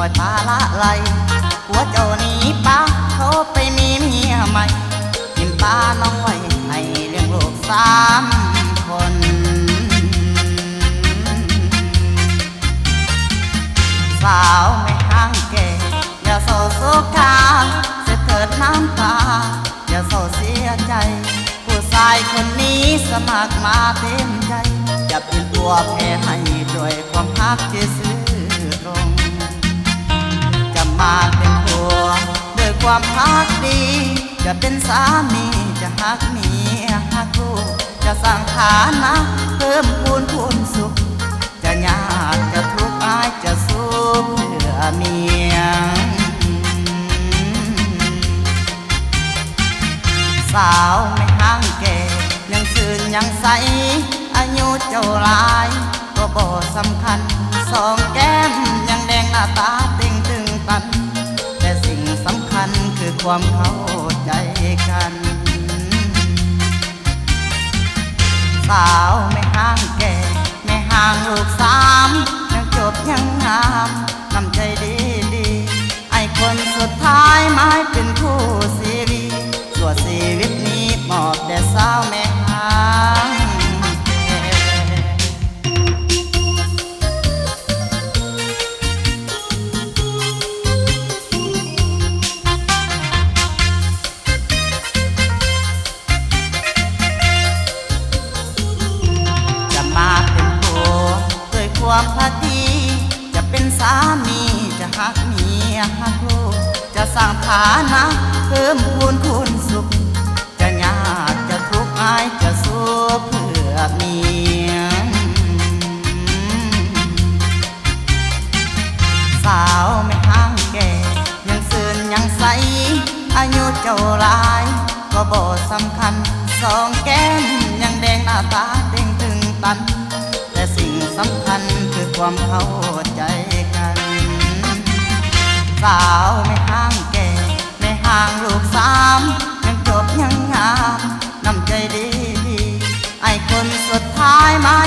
อยตาละไหลหัวเจ้านี้ป้าเขาไปมีเมียใหม่กินตาน้องไว้ให้เลี้ยงลูก3 คนสาวไม่ห่างแก่อย่าโศกโศกาเสียเถิดน้ำตาอย่าโศกเสียใจผู้ชายคนนี้สมัครมาเต็มใจอย่าเป็นตัวแพ้ให้ด้วยความรักที่ซื่อตรงจะมาเป็นผัวด้วยความรักดีจะเป็นสามีจะหักเมียหักลูกจะสร้างฐานะเพิ่มพูนสุขจะยากจะทุกข์อายจะสู้เพื่อเมียสาวไม่ห่างแก่ยังซื่นยังใสอายุเจ้าหลายก็บ่สำคัญสองแก้มยังแดงหน้าตาเต่งตึงตันแต่สิ่งสำคัญคือความเข้าใจกันสาวไม่ห่างแก่ไม่ห่างลูก3ยังจบยังงามน้ำใจดีไอ้คนสุดท้ายไม้เป็นคู่ชีวิตส่วนชีวิตนี้มอบแด่สาวไม่ห่างความพักดีจะเป็นสามีจะหักเมียหักลูกจะสร้างฐานะเพิ่มพูนสุขจะยากจะทุกข์อายจะสู้เพื่อเมียสาวไม่ห่างแก่ยังซื่นยังใสอายุเจ้าหลายก็บ่สำคัญสองแก้มยังแดงหน้าตาเต่งตึงตันแต่สิ่งสำคัญคือความเข้าใจกันสาวไม่ห่างแก่ไม่ห่างลูก3ยังจบยังงามน้ำใจดีไอ้คนสุดท้ายไม้